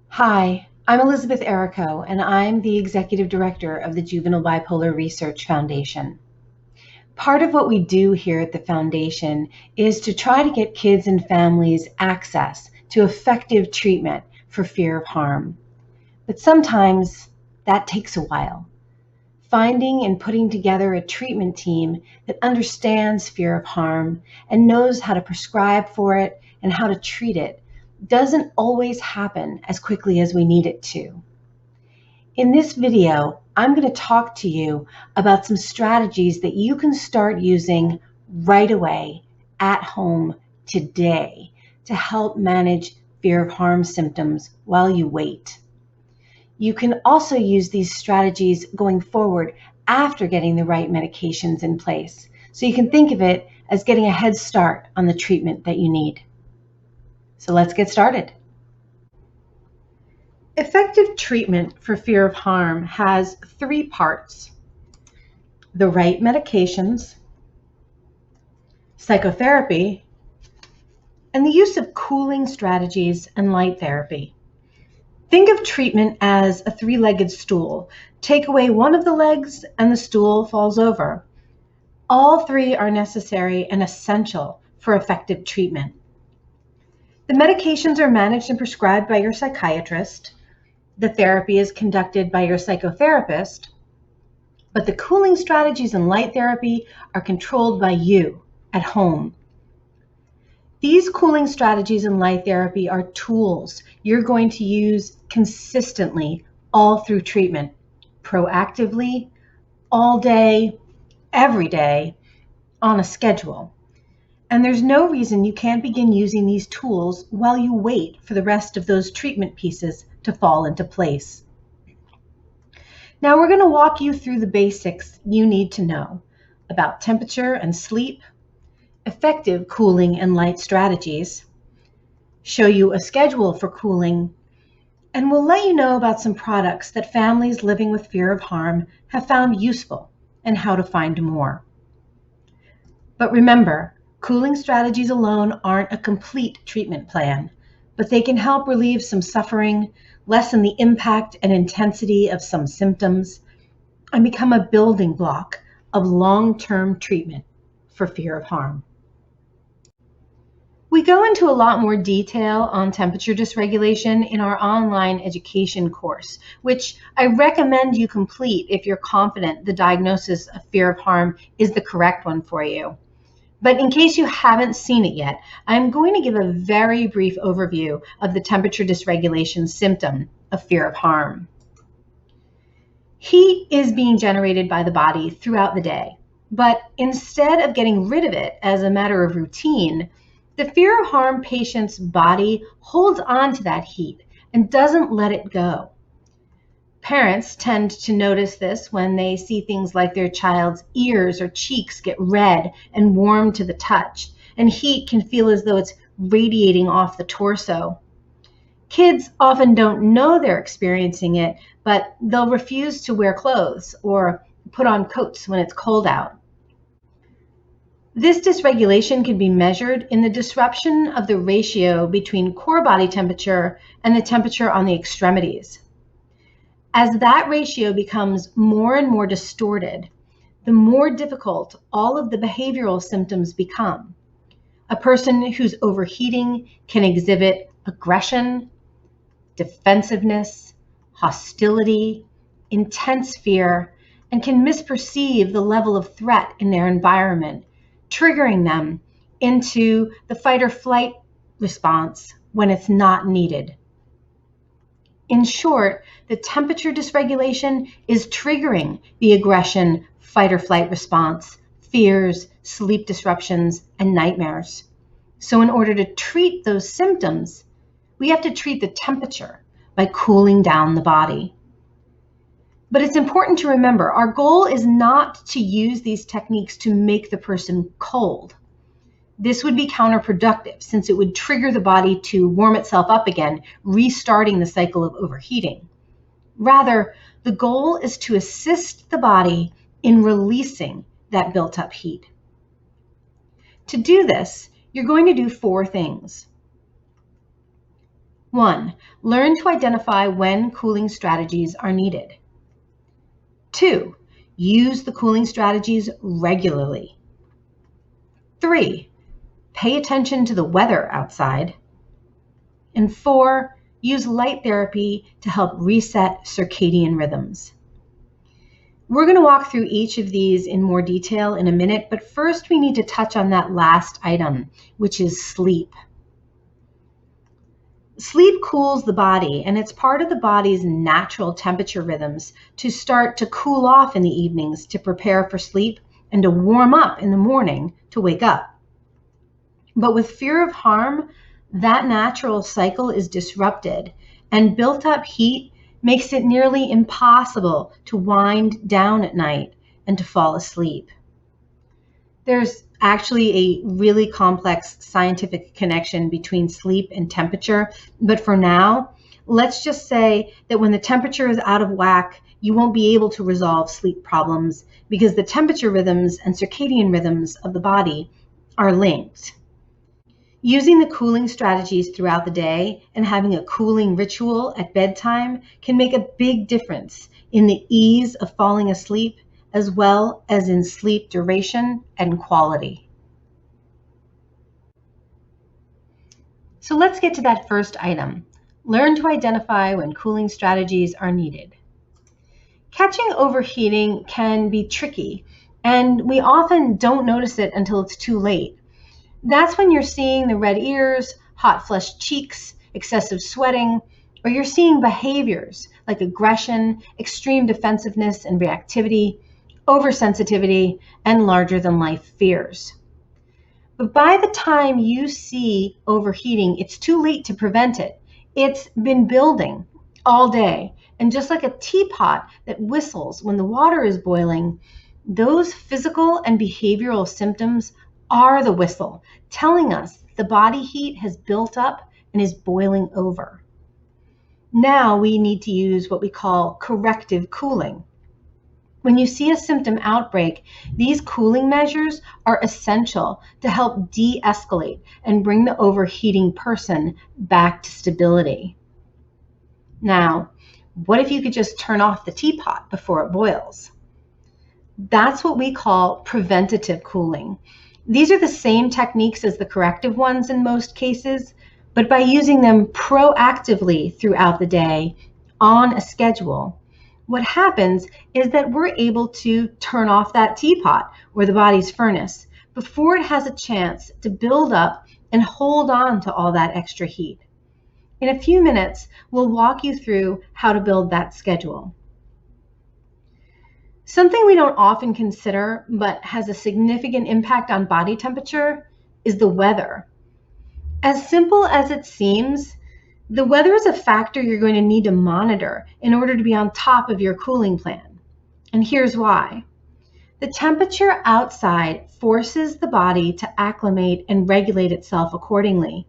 Hi, I'm Elizabeth Errico, and I'm the Executive Director of the Juvenile Bipolar Research Foundation. Part of what we do here at the Foundation is to try to get kids and families access to effective treatment for fear of harm. But sometimes that takes a while. Finding and putting together a treatment team that understands fear of harm and knows how to prescribe for it and how to treat it doesn't always happen as quickly as we need it to. In this video, I'm going to talk to you about some strategies that you can start using right away at home today to help manage fear of harm symptoms while you wait. You can also use these strategies going forward after getting the right medications in place. So you can think of it as getting a head start on the treatment that you need. So let's get started. Effective treatment for fear of harm has three parts: the right medications, psychotherapy, and the use of cooling strategies and light therapy. Think of treatment as a three-legged stool. Take away one of the legs and the stool falls over. All three are necessary and essential for effective treatment. The medications are managed and prescribed by your psychiatrist. The therapy is conducted by your psychotherapist, but the cooling strategies and light therapy are controlled by you at home. These cooling strategies and light therapy are tools you're going to use consistently all through treatment, proactively, all day, every day, on a schedule. And there's no reason you can't begin using these tools while you wait for the rest of those treatment pieces to fall into place. Now we're going to walk you through the basics you need to know about temperature and sleep, effective cooling and light strategies, show you a schedule for cooling, and we'll let you know about some products that families living with fear of harm have found useful and how to find more. But remember, cooling strategies alone aren't a complete treatment plan, but they can help relieve some suffering, lessen the impact and intensity of some symptoms, and become a building block of long-term treatment for fear of harm. We go into a lot more detail on temperature dysregulation in our online education course, which I recommend you complete if you're confident the diagnosis of fear of harm is the correct one for you. But in case you haven't seen it yet, I'm going to give a very brief overview of the temperature dysregulation symptom of fear of harm. Heat is being generated by the body throughout the day, but instead of getting rid of it as a matter of routine, the fear of harm patient's body holds on to that heat and doesn't let it go. Parents tend to notice this when they see things like their child's ears or cheeks get red and warm to the touch, and heat can feel as though it's radiating off the torso. Kids often don't know they're experiencing it, but they'll refuse to wear clothes or put on coats when it's cold out. This dysregulation can be measured in the disruption of the ratio between core body temperature and the temperature on the extremities. As that ratio becomes more and more distorted, the more difficult all of the behavioral symptoms become. A person who's overheating can exhibit aggression, defensiveness, hostility, intense fear, and can misperceive the level of threat in their environment, triggering them into the fight or flight response when it's not needed. In short, the temperature dysregulation is triggering the aggression, fight or flight response, fears, sleep disruptions, and nightmares. So in order to treat those symptoms, we have to treat the temperature by cooling down the body. But it's important to remember, our goal is not to use these techniques to make the person cold. This would be counterproductive since it would trigger the body to warm itself up again, restarting the cycle of overheating. Rather, the goal is to assist the body in releasing that built-up heat. To do this, you're going to do four things. 1. Learn to identify when cooling strategies are needed. 2. Use the cooling strategies regularly. 3. Pay attention to the weather outside. And 4. Use light therapy to help reset circadian rhythms. We're going to walk through each of these in more detail in a minute, but first we need to touch on that last item, which is sleep. Sleep cools the body, and it's part of the body's natural temperature rhythms to start to cool off in the evenings to prepare for sleep and to warm up in the morning to wake up. But with fear of harm, that natural cycle is disrupted, and built up heat makes it nearly impossible to wind down at night and to fall asleep. There's actually a really complex scientific connection between sleep and temperature, but for now, let's just say that when the temperature is out of whack, you won't be able to resolve sleep problems because the temperature rhythms and circadian rhythms of the body are linked. Using the cooling strategies throughout the day and having a cooling ritual at bedtime can make a big difference in the ease of falling asleep, as well as in sleep duration and quality. So let's get to that first item. Learn to identify when cooling strategies are needed. Catching overheating can be tricky, and we often don't notice it until it's too late. That's when you're seeing the red ears, hot flushed cheeks, excessive sweating, or you're seeing behaviors like aggression, extreme defensiveness and reactivity, oversensitivity, and larger than life fears. But by the time you see overheating, it's too late to prevent it. It's been building all day. And just like a teapot that whistles when the water is boiling, those physical and behavioral symptoms are the whistle, telling us the body heat has built up and is boiling over. Now we need to use what we call corrective cooling. When you see a symptom outbreak, these cooling measures are essential to help de-escalate and bring the overheating person back to stability. Now, what if you could just turn off the teapot before it boils? That's what we call preventative cooling. These are the same techniques as the corrective ones in most cases, but by using them proactively throughout the day on a schedule, what happens is that we're able to turn off that teapot or the body's furnace before it has a chance to build up and hold on to all that extra heat. In a few minutes, we'll walk you through how to build that schedule. Something we don't often consider, but has a significant impact on body temperature, is the weather. As simple as it seems, the weather is a factor you're going to need to monitor in order to be on top of your cooling plan. And here's why. The temperature outside forces the body to acclimate and regulate itself accordingly.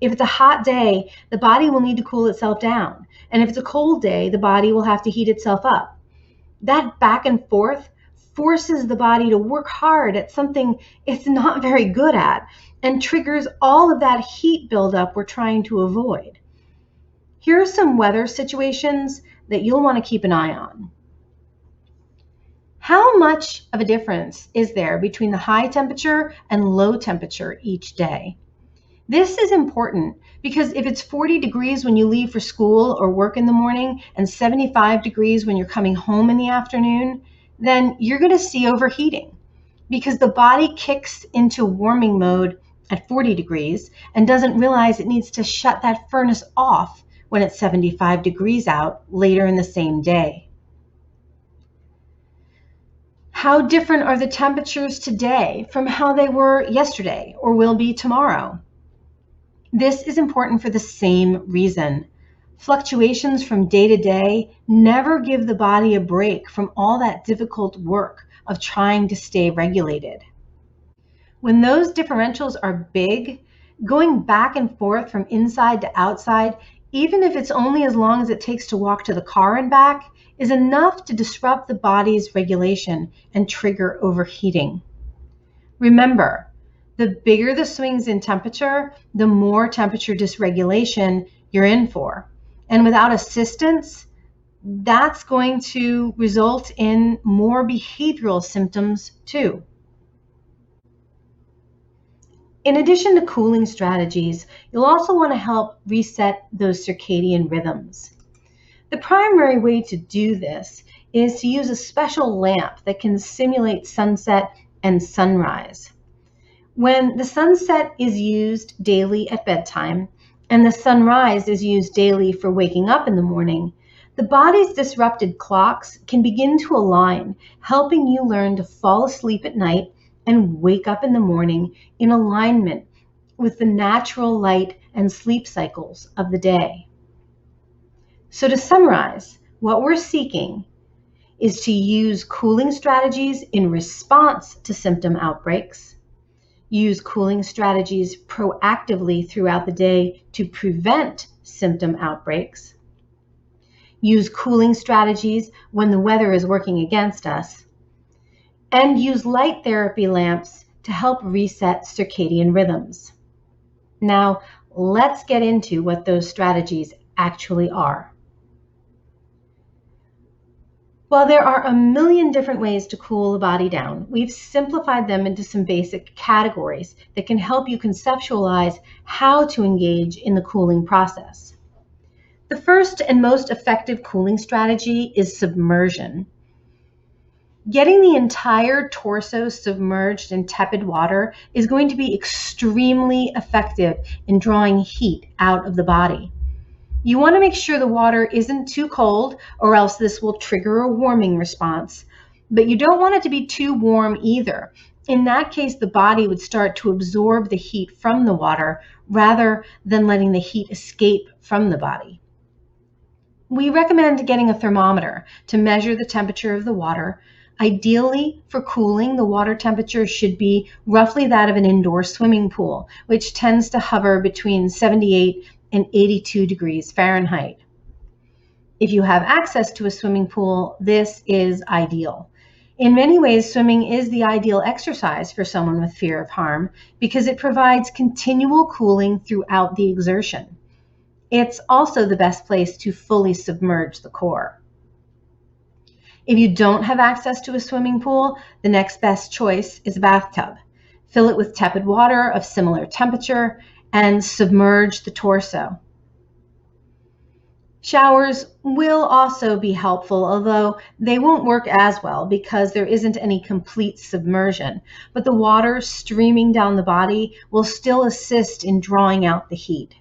If it's a hot day, the body will need to cool itself down. And if it's a cold day, the body will have to heat itself up. That back and forth forces the body to work hard at something it's not very good at and triggers all of that heat buildup we're trying to avoid. Here are some weather situations that you'll want to keep an eye on. How much of a difference is there between the high temperature and low temperature each day? This is important because if it's 40 degrees when you leave for school or work in the morning and 75 degrees when you're coming home in the afternoon, then you're going to see overheating because the body kicks into warming mode at 40 degrees and doesn't realize it needs to shut that furnace off when it's 75 degrees out later in the same day. How different are the temperatures today from how they were yesterday or will be tomorrow? This is important for the same reason. Fluctuations from day to day never give the body a break from all that difficult work of trying to stay regulated. When those differentials are big, going back and forth from inside to outside, even if it's only as long as it takes to walk to the car and back, is enough to disrupt the body's regulation and trigger overheating. Remember, the bigger the swings in temperature, the more temperature dysregulation you're in for. And without assistance, that's going to result in more behavioral symptoms too. In addition to cooling strategies, you'll also want to help reset those circadian rhythms. The primary way to do this is to use a special lamp that can simulate sunset and sunrise. When the sunset is used daily at bedtime and the sunrise is used daily for waking up in the morning, the body's disrupted clocks can begin to align, helping you learn to fall asleep at night and wake up in the morning in alignment with the natural light and sleep cycles of the day. So to summarize, what we're seeking is to use cooling strategies in response to symptom outbreaks, use cooling strategies proactively throughout the day to prevent symptom outbreaks, use cooling strategies when the weather is working against us, and use light therapy lamps to help reset circadian rhythms. Now, let's get into what those strategies actually are. While there are a million different ways to cool the body down, we've simplified them into some basic categories that can help you conceptualize how to engage in the cooling process. The first and most effective cooling strategy is submersion. Getting the entire torso submerged in tepid water is going to be extremely effective in drawing heat out of the body. You want to make sure the water isn't too cold, or else this will trigger a warming response. But you don't want it to be too warm either. In that case, the body would start to absorb the heat from the water rather than letting the heat escape from the body. We recommend getting a thermometer to measure the temperature of the water. Ideally, for cooling, the water temperature should be roughly that of an indoor swimming pool, which tends to hover between 78 and 82 degrees Fahrenheit. If you have access to a swimming pool, this is ideal. In many ways, swimming is the ideal exercise for someone with fear of harm because it provides continual cooling throughout the exertion. It's also the best place to fully submerge the core. If you don't have access to a swimming pool, the next best choice is a bathtub. Fill it with tepid water of similar temperature and submerge the torso. Showers will also be helpful, although they won't work as well because there isn't any complete submersion, but the water streaming down the body will still assist in drawing out the heat.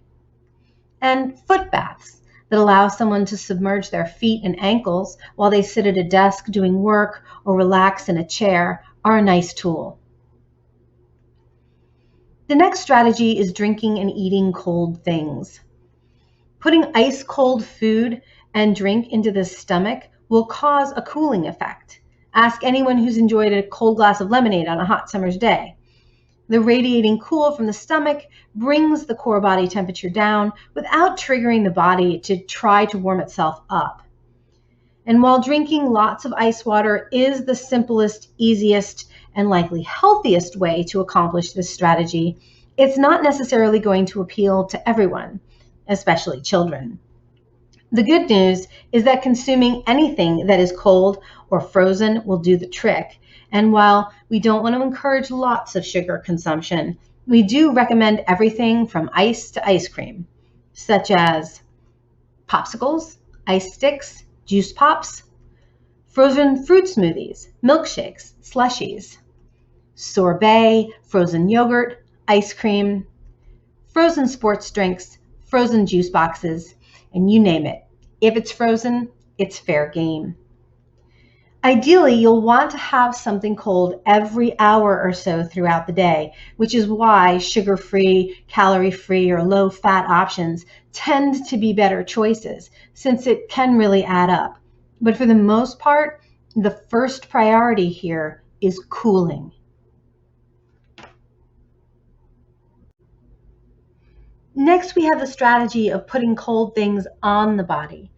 And foot baths that allow someone to submerge their feet and ankles while they sit at a desk doing work or relax in a chair are a nice tool. The next strategy is drinking and eating cold things. Putting ice cold food and drink into the stomach will cause a cooling effect. Ask anyone who's enjoyed a cold glass of lemonade on a hot summer's day. The radiating cool from the stomach brings the core body temperature down without triggering the body to try to warm itself up. And while drinking lots of ice water is the simplest, easiest, and likely healthiest way to accomplish this strategy, it's not necessarily going to appeal to everyone, especially children. The good news is that consuming anything that is cold or frozen will do the trick. And while we don't want to encourage lots of sugar consumption, we do recommend everything from ice to ice cream, such as popsicles, ice sticks, juice pops, frozen fruit smoothies, milkshakes, slushies, sorbet, frozen yogurt, ice cream, frozen sports drinks, frozen juice boxes, and you name it. If it's frozen, it's fair game. Ideally, you'll want to have something cold every hour or so throughout the day, which is why sugar-free, calorie-free, or low-fat options tend to be better choices, since it can really add up. But for the most part, the first priority here is cooling. Next, we have the strategy of putting cold things on the body.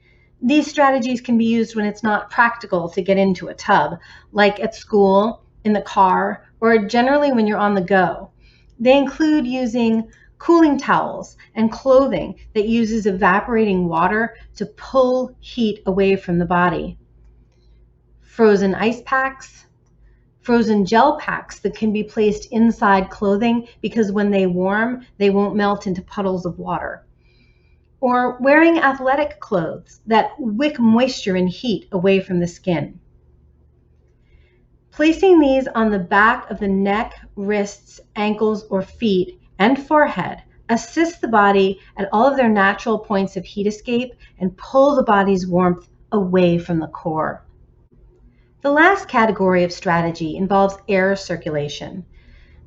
These strategies can be used when it's not practical to get into a tub, like at school, in the car, or generally when you're on the go. They include using cooling towels, and clothing that uses evaporating water to pull heat away from the body. Frozen ice packs, frozen gel packs that can be placed inside clothing because when they warm, they won't melt into puddles of water. Or wearing athletic clothes that wick moisture and heat away from the skin. Placing these on the back of the neck, wrists, ankles, or feet and forehead assists the body at all of their natural points of heat escape and pull the body's warmth away from the core. The last category of strategy involves air circulation.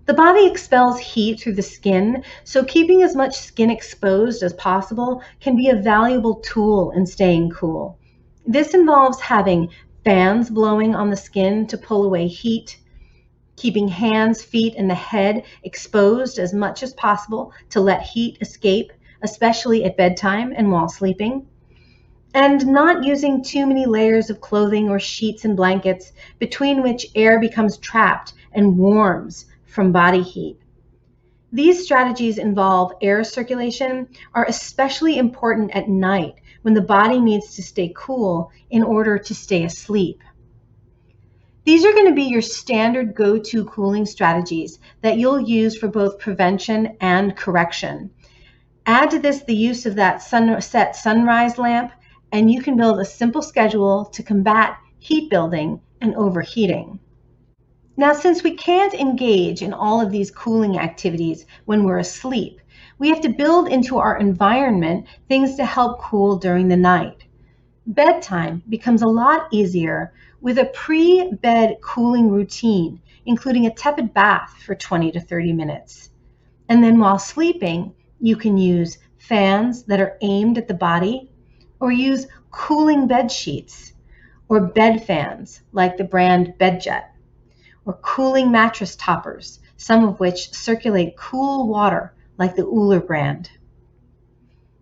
The body expels heat through the skin, so keeping as much skin exposed as possible can be a valuable tool in staying cool. This involves having fans blowing on the skin to pull away heat, keeping hands, feet, and the head exposed as much as possible to let heat escape, especially at bedtime and while sleeping, and not using too many layers of clothing or sheets and blankets between which air becomes trapped and warms from body heat. These strategies involve air circulation are especially important at night when the body needs to stay cool in order to stay asleep. These are going to be your standard go-to cooling strategies that you'll use for both prevention and correction. Add to this the use of that set sunrise lamp, and you can build a simple schedule to combat heat building and overheating. Now, since we can't engage in all of these cooling activities when we're asleep, we have to build into our environment things to help cool during the night. Bedtime becomes a lot easier with a pre-bed cooling routine, including a tepid bath for 20 to 30 minutes. And then while sleeping, you can use fans that are aimed at the body, or use cooling bed sheets, or bed fans like the brand BedJet, or cooling mattress toppers, some of which circulate cool water like the Uller brand.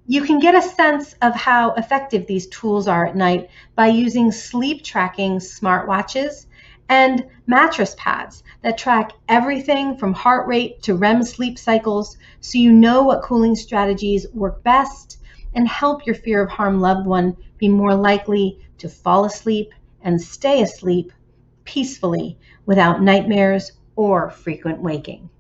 You can get a sense of how effective these tools are at night by using sleep tracking smartwatches and mattress pads that track everything from heart rate to REM sleep cycles, so you know what cooling strategies work best and help your fear of harm loved one be more likely to fall asleep and stay asleep peacefully without nightmares or frequent waking.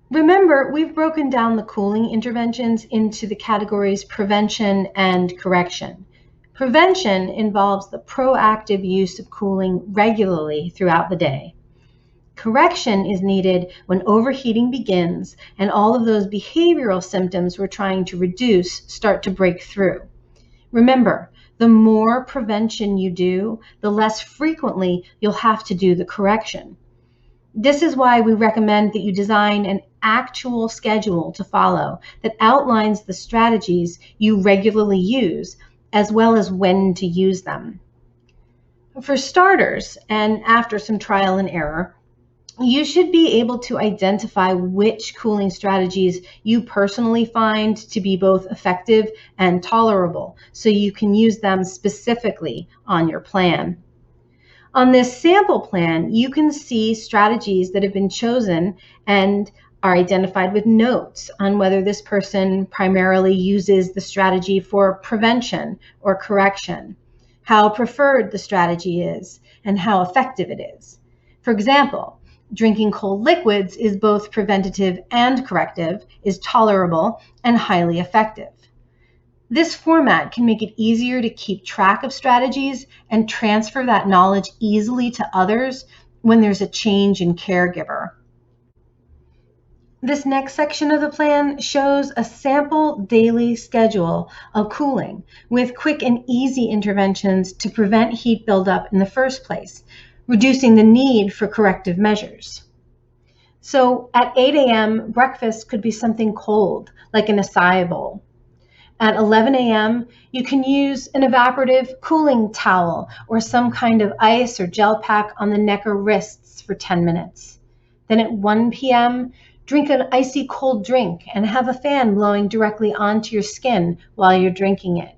Remember, we've broken down the cooling interventions into the categories prevention and correction. Prevention involves the proactive use of cooling regularly throughout the day. Correction is needed when overheating begins and all of those behavioral symptoms we're trying to reduce start to break through. Remember, the more prevention you do, the less frequently you'll have to do the correction. This is why we recommend that you design an actual schedule to follow that outlines the strategies you regularly use, as well as when to use them. For starters, and after some trial and error, you should be able to identify which cooling strategies you personally find to be both effective and tolerable, so you can use them specifically on your plan. On this sample plan, you can see strategies that have been chosen and are identified with notes on whether this person primarily uses the strategy for prevention or correction, how preferred the strategy is, and how effective it is. For example, drinking cold liquids is both preventative and corrective, is tolerable, and highly effective. This format can make it easier to keep track of strategies and transfer that knowledge easily to others when there's a change in caregiver. This next section of the plan shows a sample daily schedule of cooling with quick and easy interventions to prevent heat buildup in the first place, reducing the need for corrective measures. So at 8 a.m., breakfast could be something cold, like an acai bowl. At 11 a.m., you can use an evaporative cooling towel or some kind of ice or gel pack on the neck or wrists for 10 minutes. Then at 1 p.m., drink an icy cold drink and have a fan blowing directly onto your skin while you're drinking it.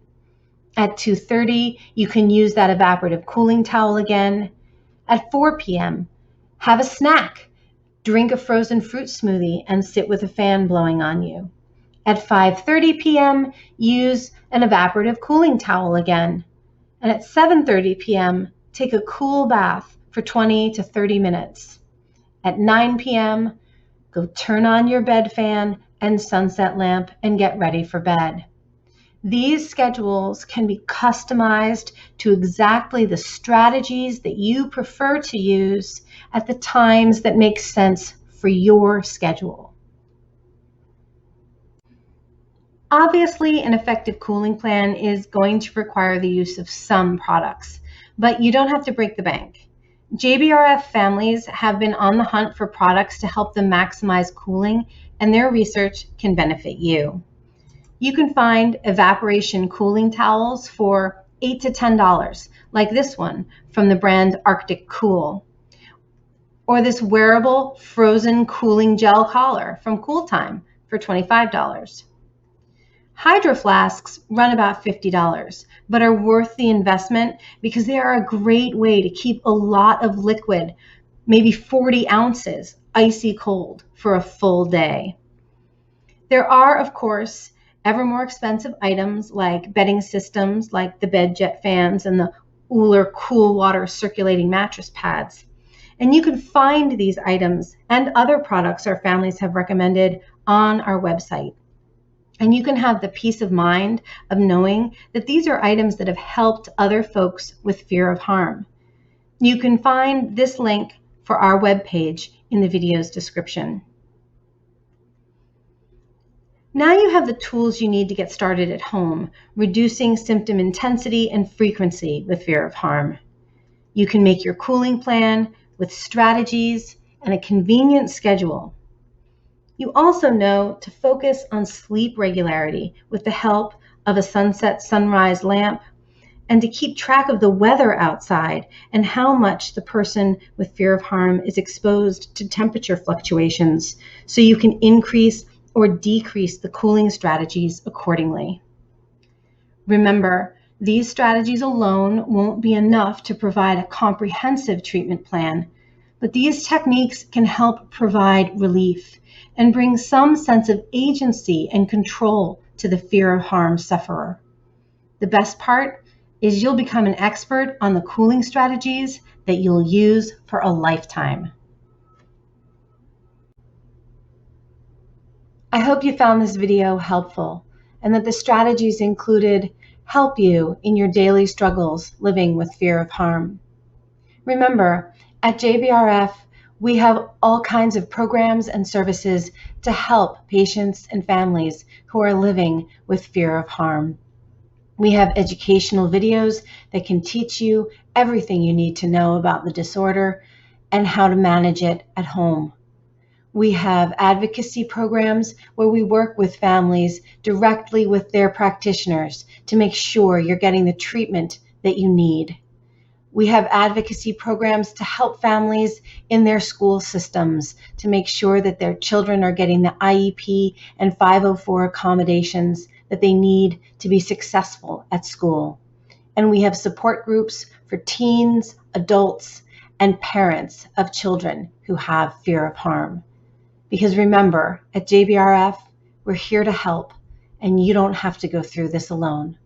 At 2:30, you can use that evaporative cooling towel again. At 4 p.m., have a snack drink a frozen fruit smoothie and sit with a fan blowing on you. At 5:30 p.m., use an evaporative cooling towel again. And at 7:30 p.m., take a cool bath for 20 to 30 minutes. At 9 p.m., go turn on your bed fan and sunset lamp and get ready for bed. These schedules can be customized to exactly the strategies that you prefer to use at the times that make sense for your schedule. Obviously, an effective cooling plan is going to require the use of some products, but you don't have to break the bank. JBRF families have been on the hunt for products to help them maximize cooling, and their research can benefit you. You can find evaporation cooling towels for $8 to $10, like this one from the brand Arctic Cool, or this wearable frozen cooling gel collar from Cool Time for $25. Hydro flasks run about $50, but are worth the investment because they are a great way to keep a lot of liquid, maybe 40 ounces, icy cold for a full day. There are, of course, ever more expensive items like bedding systems like the bed jet fans and the Uller cool water circulating mattress pads. And you can find these items and other products our families have recommended on our website. And you can have the peace of mind of knowing that these are items that have helped other folks with fear of harm. You can find this link for our webpage in the video's description. Now you have the tools you need to get started at home, reducing symptom intensity and frequency with fear of harm. You can make your cooling plan with strategies and a convenient schedule. You also know to focus on sleep regularity with the help of a sunset-sunrise lamp, and to keep track of the weather outside and how much the person with fear of harm is exposed to temperature fluctuations, so you can increase or decrease the cooling strategies accordingly. Remember, these strategies alone won't be enough to provide a comprehensive treatment plan, but these techniques can help provide relief and bring some sense of agency and control to the fear of harm sufferer. The best part is you'll become an expert on the cooling strategies that you'll use for a lifetime. I hope you found this video helpful and that the strategies included help you in your daily struggles living with fear of harm. Remember, at JBRF, we have all kinds of programs and services to help patients and families who are living with fear of harm. We have educational videos that can teach you everything you need to know about the disorder and how to manage it at home. We have advocacy programs where we work with families directly with their practitioners to make sure you're getting the treatment that you need. We have advocacy programs to help families in their school systems to make sure that their children are getting the IEP and 504 accommodations that they need to be successful at school. And we have support groups for teens, adults, and parents of children who have fear of harm. Because remember, at JBRF, we're here to help, and you don't have to go through this alone.